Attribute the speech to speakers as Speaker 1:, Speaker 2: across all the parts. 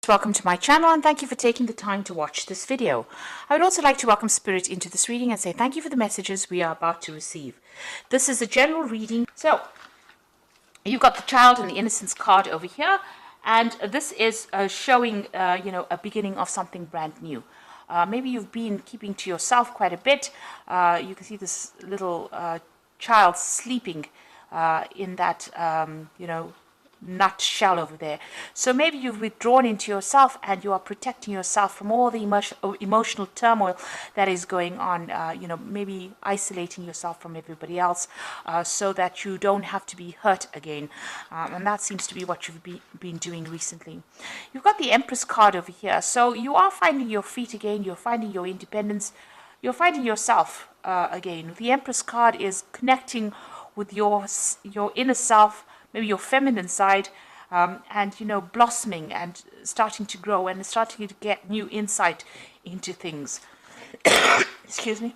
Speaker 1: Welcome to my channel and thank you for taking the time to watch this video. I would also like to welcome Spirit into this reading and say thank you for the messages we are about to receive. This is a general reading. So you've got the Child and the Innocence card over here, and this is showing a beginning of something brand new. Maybe you've been keeping to yourself quite a bit. You can see this little child sleeping in that nut shell over there. So maybe you've withdrawn into yourself and you are protecting yourself from all the emotional turmoil that is going on, maybe isolating yourself from everybody else so that you don't have to be hurt again. And that seems to be what you've been doing recently. You've got the Empress card over here. So you are finding your feet again. You're finding your independence. You're finding yourself again. The Empress card is connecting with your inner self, maybe your feminine side, and blossoming and starting to grow and starting to get new insight into things. Excuse me.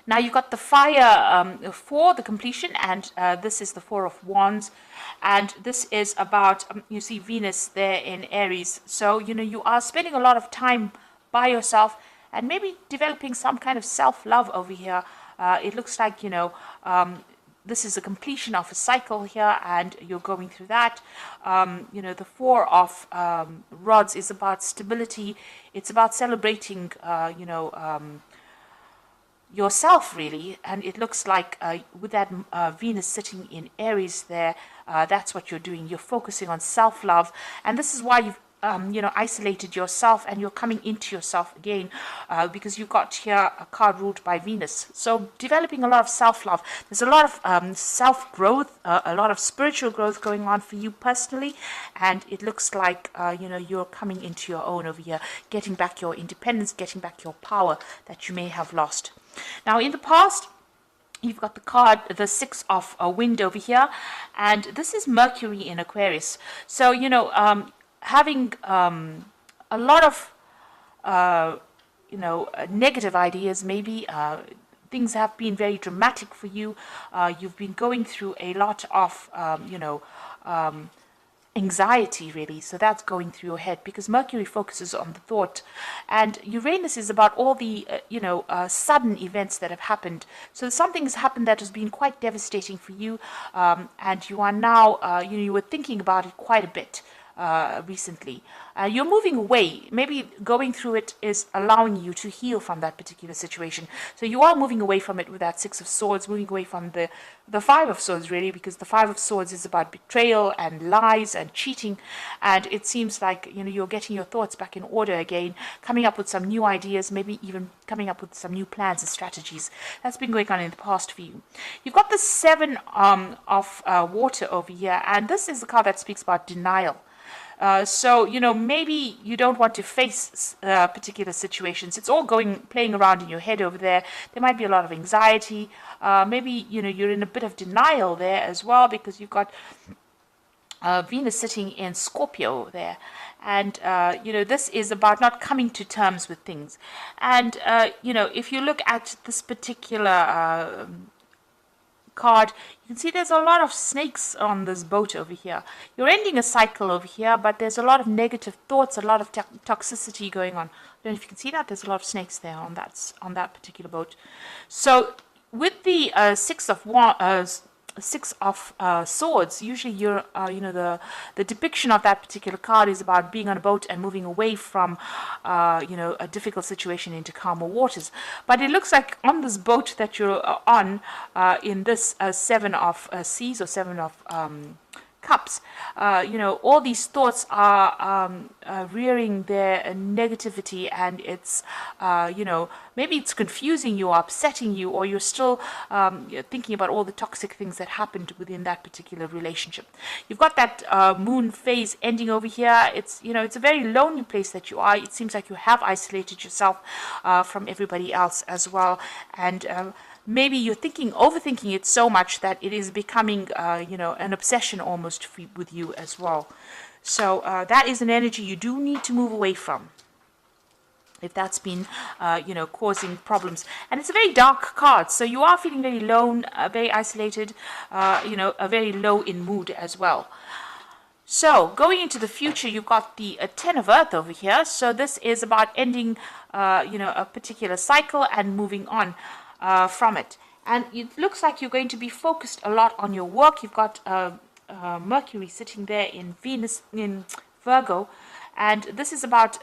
Speaker 1: Now you've got the Fire for the completion, and this is the Four of Wands, and this is about you see Venus there in Aries. So you are spending a lot of time by yourself and maybe developing some kind of self-love over here. It looks like this is a completion of a cycle here, and you're going through that. The Four of Rods is about stability. It's about celebrating, yourself, really. And it looks like with that Venus sitting in Aries there, that's what you're doing. You're focusing on self-love. And this is why you've isolated yourself, and you're coming into yourself again because you've got here a card ruled by Venus. So developing a lot of self-love. There's a lot of self-growth, a lot of spiritual growth going on for you personally, and it looks like you're coming into your own over here, getting back your independence, getting back your power that you may have lost. Now in the past, you've got the card, the Six of Wind over here, and this is Mercury in Aquarius. So having a lot of negative ideas, maybe things have been very dramatic for you. You've been going through a lot of anxiety, really. So that's going through your head because Mercury focuses on the thought, and Uranus is about all the sudden events that have happened. So something has happened that has been quite devastating for you, and you are now you were thinking about it quite a bit recently. You're moving away. Maybe going through it is allowing you to heal from that particular situation. So you are moving away from it with that Six of Swords, moving away from the Five of Swords, really, because the Five of Swords is about betrayal and lies and cheating. And it seems like you're getting your thoughts back in order again, coming up with some new ideas, maybe even coming up with some new plans and strategies. That's been going on in the past for you. You've got the Seven of Water over here, and this is the card that speaks about denial. So maybe you don't want to face particular situations. It's all playing around in your head over there. There might be a lot of anxiety. Maybe you're in a bit of denial there as well, because you've got Venus sitting in Scorpio there, and this is about not coming to terms with things. And if you look at this particular card, you can see there's a lot of snakes on this boat over here. You're ending a cycle over here, but there's a lot of negative thoughts, a lot of toxicity going on. I don't know if you can see that. There's a lot of snakes there on that particular boat. So with the Six of Swords, usually you're the depiction of that particular card is about being on a boat and moving away from a difficult situation into calmer waters. But it looks like on this boat that you're on, in this Seven of Seas or Seven of Cups, all these thoughts are rearing their negativity, and it's maybe it's confusing you or upsetting you, or you're still thinking about all the toxic things that happened within that particular relationship. You've got that moon phase ending over here. It's it's a very lonely place that you are. It seems like you have isolated yourself from everybody else as well, and maybe you're overthinking it so much that it is becoming, an obsession almost with you as well. So that is an energy you do need to move away from, if that's been, causing problems. And it's a very dark card, so you are feeling very lone, very isolated, very low in mood as well. So going into the future, you've got the 10 of Earth over here. So this is about ending, a particular cycle and moving on from it. And it looks like you're going to be focused a lot on your work. You've got Mercury sitting there in Venus, in Virgo. And this is about,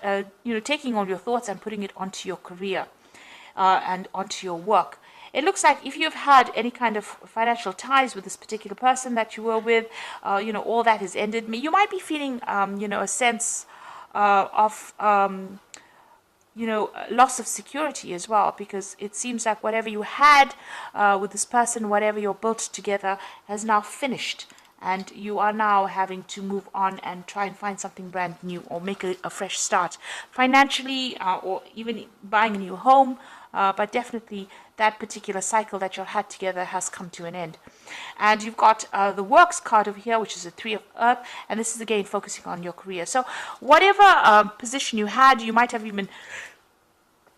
Speaker 1: taking all your thoughts and putting it onto your career and onto your work. It looks like if you've had any kind of financial ties with this particular person that you were with, all that has ended. You might be feeling, a sense of, loss of security as well, because it seems like whatever you had with this person, whatever you're built together, has now finished. And you are now having to move on and try and find something brand new or make a fresh start financially, or even buying a new home. But definitely that particular cycle that you had together has come to an end. And you've got the works card over here, which is a 3 of Earth. And this is again focusing on your career. So whatever position you had, you might have even,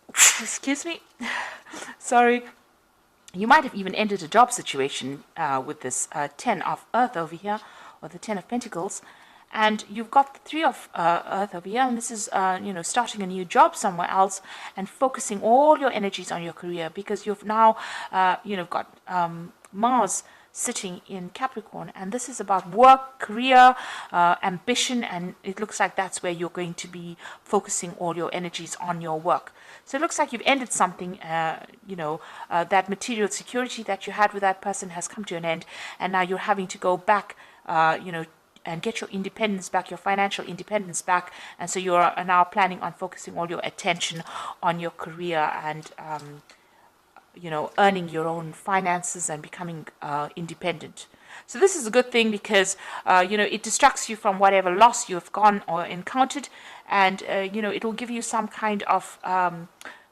Speaker 1: excuse me, sorry. You might have even ended a job situation with this 10 of Earth over here, or the 10 of Pentacles. And you've got the 3 of Earth over here, and this is, starting a new job somewhere else and focusing all your energies on your career, because you've now, got Mars sitting in Capricorn, and this is about work, career, ambition, and it looks like that's where you're going to be focusing all your energies on your work. So it looks like you've ended something, that material security that you had with that person has come to an end, and now you're having to go back, and get your independence back, your financial independence back, and so you're now planning on focusing all your attention on your career and, earning your own finances and becoming independent. So this is a good thing because, it distracts you from whatever loss you've gone or encountered, and, it will give you some kind of,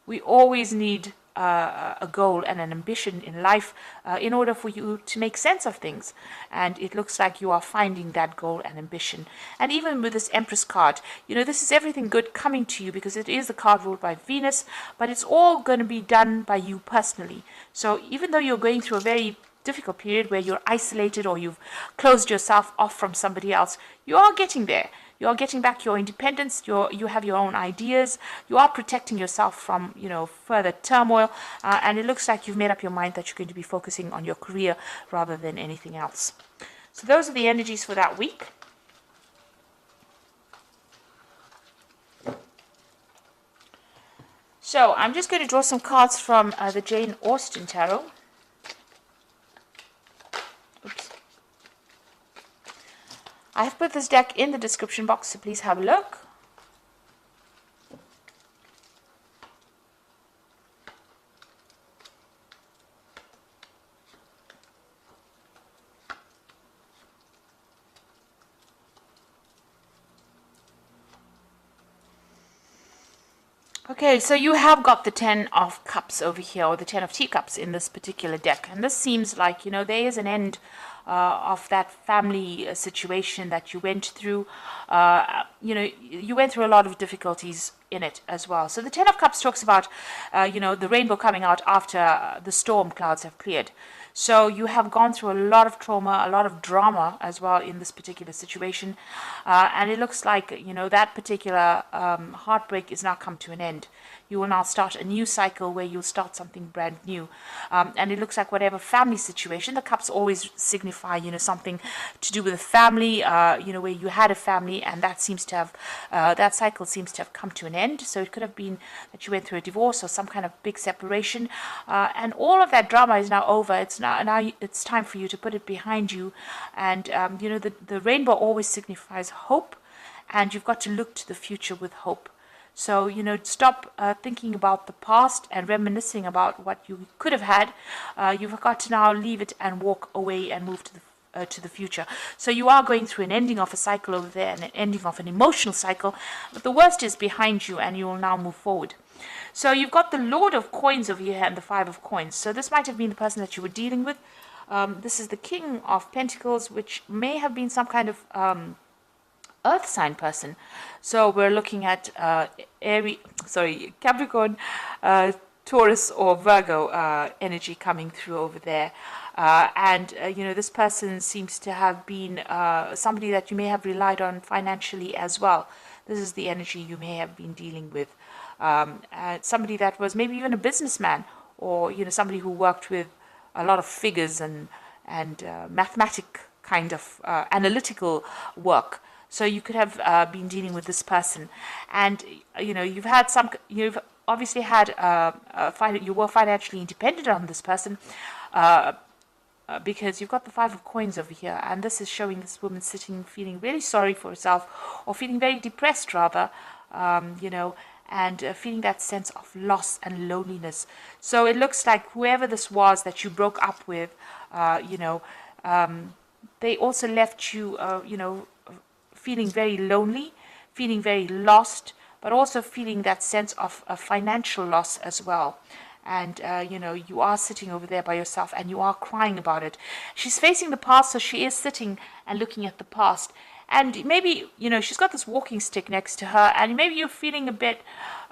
Speaker 1: we always need a goal and an ambition in life in order for you to make sense of things. And it looks like you are finding that goal and ambition. And even with this Empress card, this is everything good coming to you, because it is a card ruled by Venus, but it's all going to be done by you personally. So even though you're going through a very difficult period where you're isolated or you've closed yourself off from somebody else, you are getting there. You are getting back your independence. You have your own ideas. You are protecting yourself from, further turmoil. And it looks like you've made up your mind that you're going to be focusing on your career rather than anything else. So those are the energies for that week. So I'm just going to draw some cards from the Jane Austen Tarot. Oops. I have put this deck in the description box, so please have a look. Okay, so you have got the 10 of Cups over here, or the 10 of Teacups in this particular deck. And this seems like, there is an end of that family situation that you went through. You went through a lot of difficulties in it as well. So the 10 of Cups talks about, the rainbow coming out after the storm clouds have cleared. So you have gone through a lot of trauma, a lot of drama as well in this particular situation. And it looks like, that particular heartbreak is now come to an end. You will now start a new cycle where you'll start something brand new. And it looks like whatever family situation, the cups always signify, something to do with a family, where you had a family, and that seems to have, that cycle seems to have come to an end. So it could have been that you went through a divorce or some kind of big separation. And all of that drama is now over. It's now it's time for you to put it behind you. And, the rainbow always signifies hope, and you've got to look to the future with hope. So, stop thinking about the past and reminiscing about what you could have had. You've got to now leave it and walk away and move to the future. So you are going through an ending of a cycle over there and an ending of an emotional cycle, but the worst is behind you and you will now move forward. So you've got the Lord of Coins over here and the Five of Coins. So this might have been the person that you were dealing with. This is the King of Pentacles, which may have been some kind of earth sign person. So we're looking at Capricorn, Taurus or Virgo energy coming through over there. This person seems to have been somebody that you may have relied on financially as well. This is the energy you may have been dealing with. Somebody that was maybe even a businessman, or somebody who worked with a lot of figures and mathematic kind of analytical work. So you could have been dealing with this person, and you've obviously had you were financially independent on this person. Because you've got the 5 of coins over here, and this is showing this woman sitting feeling really sorry for herself, or feeling very depressed rather, and feeling that sense of loss and loneliness. So it looks like whoever this was that you broke up with, they also left you, feeling very lonely, feeling very lost, but also feeling that sense of financial loss as well. And, you are sitting over there by yourself and you are crying about it. She's facing the past, so she is sitting and looking at the past. And maybe, she's got this walking stick next to her, and maybe you're feeling a bit,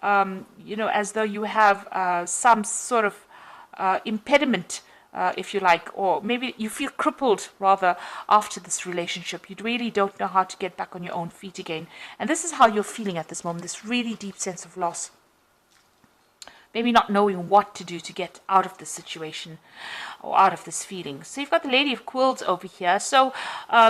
Speaker 1: as though you have some sort of impediment, if you like, or maybe you feel crippled rather after this relationship. You really don't know how to get back on your own feet again. And this is how you're feeling at this moment, this really deep sense of loss. Maybe not knowing what to do to get out of this situation or out of this feeling. So you've got the Lady of Quills over here. So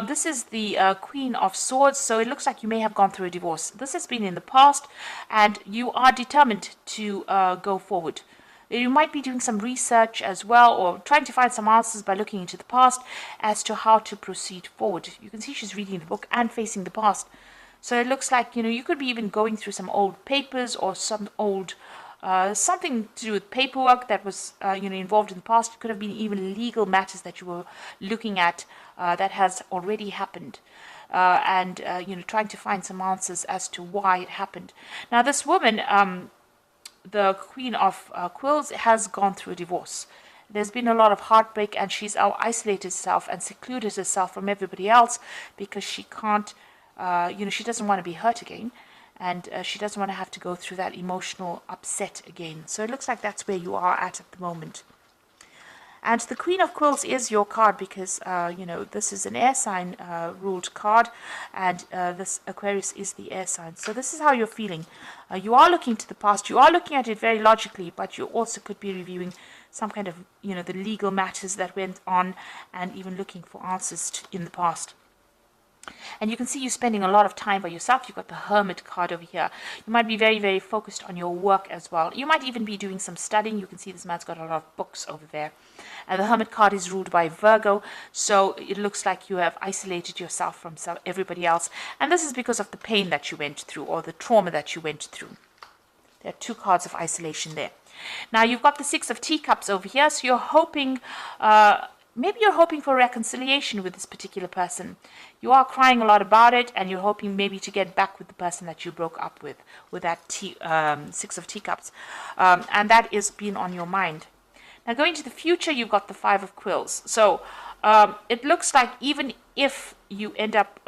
Speaker 1: this is the Queen of Swords. So it looks like you may have gone through a divorce. This has been in the past, and you are determined to go forward. You might be doing some research as well, or trying to find some answers by looking into the past as to how to proceed forward. You can see she's reading the book and facing the past. So it looks like, you could be even going through some old papers or some old something to do with paperwork that was involved in the past. It could have been even legal matters that you were looking at that has already happened, and trying to find some answers as to why it happened. Now this woman, the Queen of Quills, has gone through a divorce. There's been a lot of heartbreak, and she's isolated herself and secluded herself from everybody else because she can't, she doesn't want to be hurt again. And she doesn't want to have to go through that emotional upset again. So it looks like that's where you are at the moment. And the Queen of Quills is your card because, this is an air sign ruled card. And this Aquarius is the air sign. So this is how you're feeling. You are looking to the past. You are looking at it very logically. But you also could be reviewing some kind of, the legal matters that went on. And even looking for answers in the past. And you can see you spending a lot of time by yourself. You've got the Hermit card over here. You might be very, very focused on your work as well. You might even be doing some studying. You can see this man's got a lot of books over there. And the Hermit card is ruled by Virgo. So it looks like you have isolated yourself from everybody else. And this is because of the pain that you went through, or the trauma that you went through. There are 2 cards of isolation there. Now you've got the 6 of Teacups over here. So you're hoping... maybe you're hoping for reconciliation with this particular person. You are crying a lot about it, and you're hoping maybe to get back with the person that you broke up with that 6 of Teacups. And that is been on your mind. Now, going to the future, you've got the 5 of Quills. So it looks like even if you end up,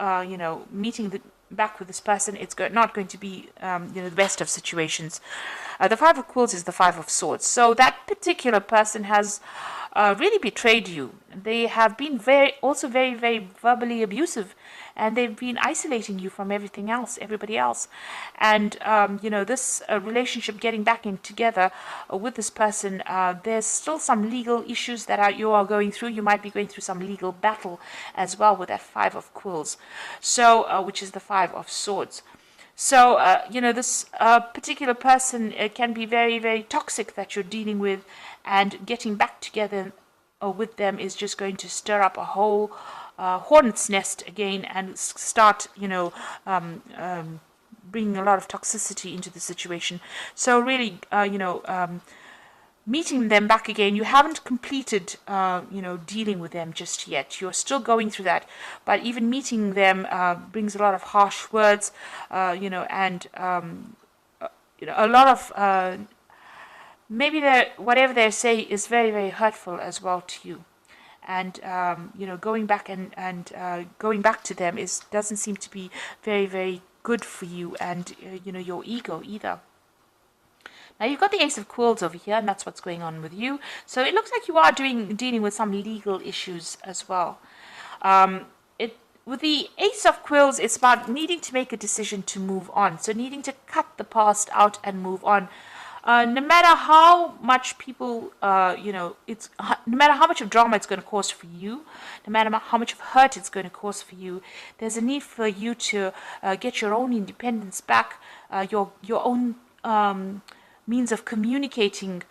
Speaker 1: meeting back with this person, it's not going to be, the best of situations. The 5 of Quills is the 5 of Swords. So that particular person has... really betrayed you. They have been very, very verbally abusive, and they've been isolating you from everybody else. And this relationship, getting back in together with this person, there's still some legal issues that you are going through. You might be going through some legal battle as well with that 5 of Quills, so which is the 5 of Swords. So, this particular person can be very, very toxic that you're dealing with, and getting back together with them is just going to stir up a whole hornet's nest again, and start, bringing a lot of toxicity into the situation. So really, meeting them back again, you haven't completed, dealing with them just yet. You're still going through that. But even meeting them brings a lot of harsh words, and, a lot of, maybe whatever they say is very, very hurtful as well to you. And, going back and going back to them doesn't seem to be very, very good for you and, your ego either. Now you've got the Ace of Quills over here, and that's what's going on with you. So it looks like you are dealing with some legal issues as well. With the Ace of Quills, it's about needing to make a decision to move on. So needing to cut the past out and move on. No matter how much people, no matter how much of drama it's going to cause for you, no matter how much of hurt it's going to cause for you, there's a need for you to get your own independence back, your own means of communicating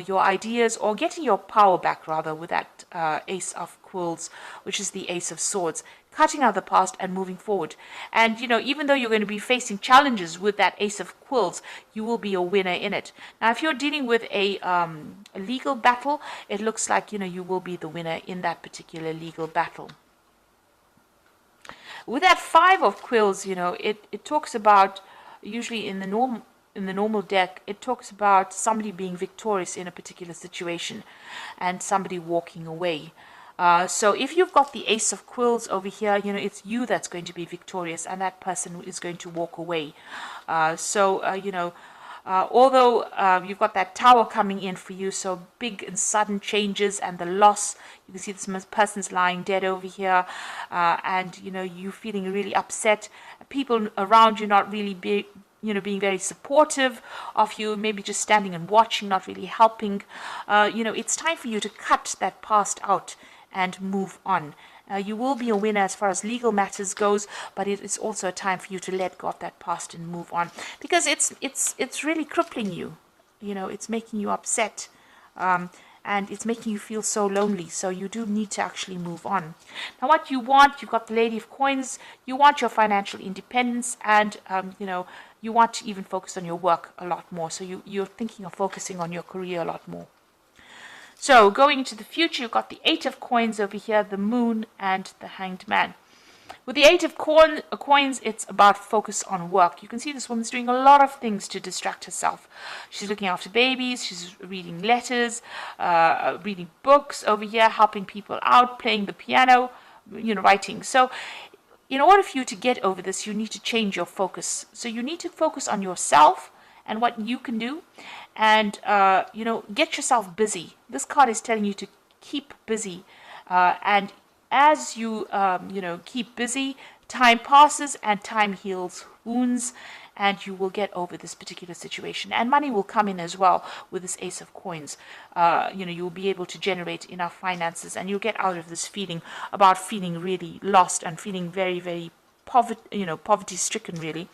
Speaker 1: your ideas, or getting your power back, rather, with that Ace of Quills, which is the Ace of Swords. Cutting out the past and moving forward. And, even though you're going to be facing challenges with that Ace of Quills, you will be a winner in it. Now, if you're dealing with a legal battle, it looks like, you will be the winner in that particular legal battle. With that Five of Quills, it talks about, usually in the normal deck, it talks about somebody being victorious in a particular situation and somebody walking away. So if you've got the Ace of Quills over here, it's you that's going to be victorious, and that person is going to walk away. Although you've got that Tower coming in for you, so big and sudden changes and the loss. You can see this person's lying dead over here, and you feeling really upset. People around you not really being very supportive of you, maybe just standing and watching, not really helping. It's time for you to cut that past out and move on. You will be a winner as far as legal matters goes, but it is also a time for you to let go of that past and move on, because it's really crippling you. It's making you upset, and it's making you feel so lonely. So you do need to actually move on. Now, what you want, you've got the Lady of Coins. You want your financial independence, and you want to even focus on your work a lot more. So you're thinking of focusing on your career a lot more. So going into the future, you've got the Eight of Coins over here, the Moon, and the Hanged Man. With the Eight of Coins, it's about focus on work. You can see this woman's doing a lot of things to distract herself. She's looking after babies, she's reading letters, reading books over here, helping people out, playing the piano, writing. So in order for you to get over this, you need to change your focus. So you need to focus on yourself and what you can do, and get yourself busy. This card is telling you to keep busy, and as you keep busy, time passes and time heals wounds, and you will get over this particular situation, and money will come in as well with this Ace of Coins. You'll be able to generate enough finances, and you'll get out of this feeling really lost and feeling very, very poverty stricken, really.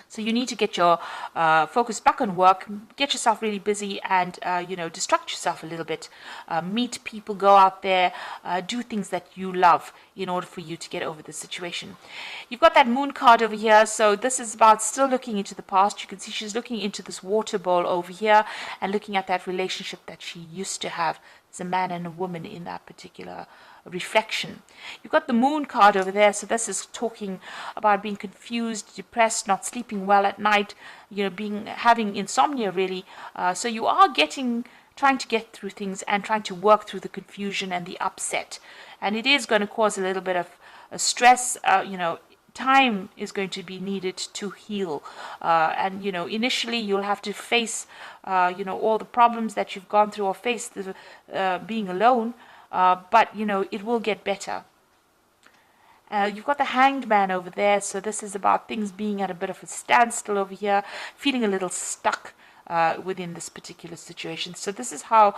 Speaker 1: So you need to get your focus back on work, get yourself really busy, and, distract yourself a little bit. Meet people, go out there, do things that you love in order for you to get over the situation. You've got that Moon card over here. So this is about still looking into the past. You can see she's looking into this water bowl over here and looking at that relationship that she used to have. There's a man and a woman in that particular reflection. You've got the Moon card over there, so this is talking about being confused, depressed, not sleeping well at night, having insomnia, really. So you are trying to get through things and trying to work through the confusion and the upset, and it is going to cause a little bit of stress. Time is going to be needed to heal, and initially you'll have to face all the problems that you've gone through, or face the being alone. But it will get better. You've got the Hanged Man over there, so this is about things being at a bit of a standstill over here, feeling a little stuck within this particular situation. So this is how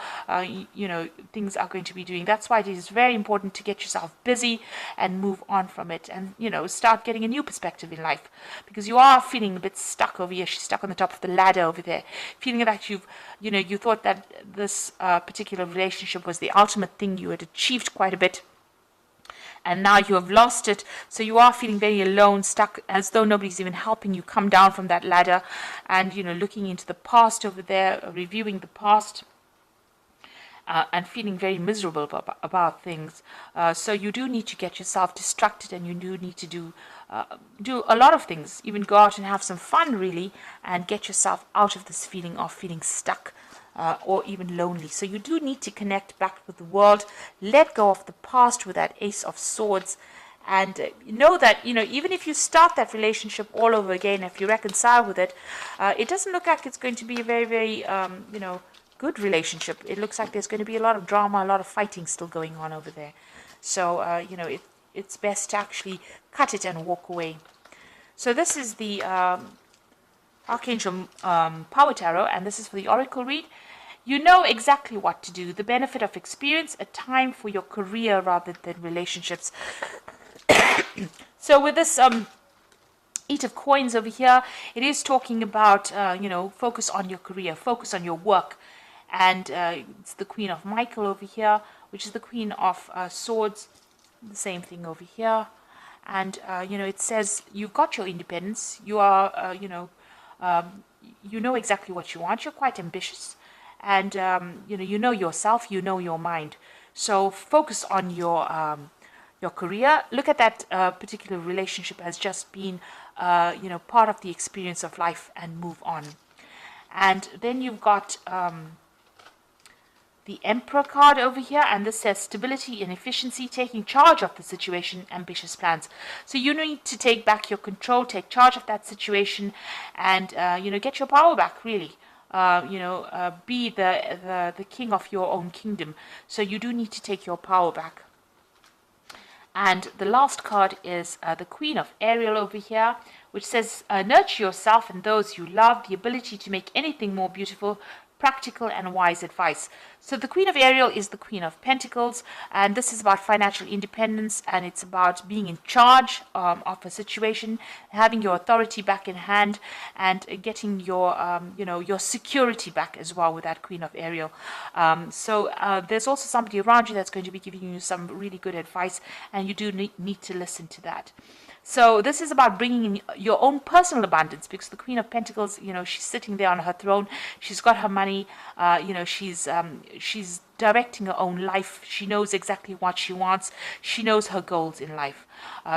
Speaker 1: things are going to be doing. That's why it is very important to get yourself busy and move on from it, and start getting a new perspective in life, because you are feeling a bit stuck over here. She's stuck on the top of the ladder over there, feeling that you thought that this particular relationship was the ultimate thing. You had achieved quite a bit, and now you have lost it. So you are feeling very alone, stuck, as though nobody's even helping you come down from that ladder, and looking into the past over there, reviewing the past, and feeling very miserable about things. So you do need to get yourself distracted, and you do need to do a lot of things, even go out and have some fun, really, and get yourself out of this feeling of feeling stuck, or even lonely. So you do need to connect back with the world, let go of the past with that Ace of Swords, And know that, even if you start that relationship all over again, if you reconcile with it, it doesn't look like it's going to be a very, very, good relationship. It looks like there's going to be a lot of drama, a lot of fighting still going on over there. So, it's best to actually cut it and walk away. So this is the Archangel Power Tarot, and this is for the Oracle read. You know exactly what to do. The benefit of experience, a time for your career rather than relationships. So with this Eight of Coins over here, it is talking about, focus on your career, focus on your work. And it's the Queen of Michael over here, which is the Queen of Swords. The same thing over here. And, it says you've got your independence. You are, you know exactly what you want. You're quite ambitious. And, you know yourself, you know your mind. So focus on your career. Look at that particular relationship as just being, part of the experience of life, and move on. And then you've got the Emperor card over here, and this says stability and efficiency, taking charge of the situation, ambitious plans. So you need to take back your control, take charge of that situation, and get your power back, really. Be the king of your own kingdom. So you do need to take your power back. And the last card is the Queen of Ariel over here, which says nurture yourself and those you love, the ability to make anything more beautiful, practical and wise advice. So the Queen of Ariel is the Queen of Pentacles, and this is about financial independence, and it's about being in charge of a situation, having your authority back in hand, and getting your your security back as well with that Queen of Ariel. So there's also somebody around you that's going to be giving you some really good advice, and you do need to listen to that. So this is about bringing in your own personal abundance, because the Queen of Pentacles, she's sitting there on her throne. She's got her money. She's directing her own life. She knows exactly what she wants. She knows her goals in life.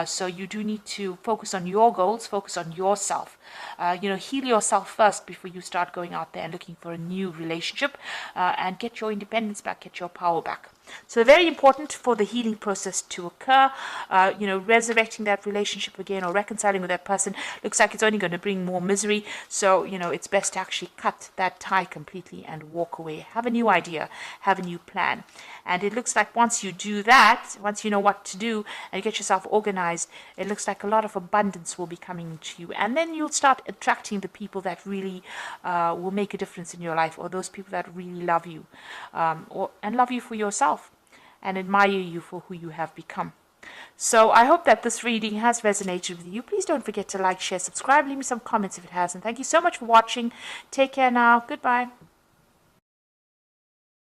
Speaker 1: So you do need to focus on your goals, focus on yourself. Heal yourself first before you start going out there and looking for a new relationship, and get your independence back, get your power back. So very important for the healing process to occur. Resurrecting that relationship again or reconciling with that person looks like it's only going to bring more misery. So, it's best to actually cut that tie completely and walk away. Have a new idea, have a new plan. And it looks like once you do that, once you know what to do and get yourself organized, it looks like a lot of abundance will be coming to you. And then you'll start attracting the people that really will make a difference in your life, or those people that really love you, and love you for yourself, and admire you for who you have become. So I hope that this reading has resonated with you. Please don't forget to like, share, subscribe, leave me some comments if it has. And thank you so much for watching. Take care now. Goodbye.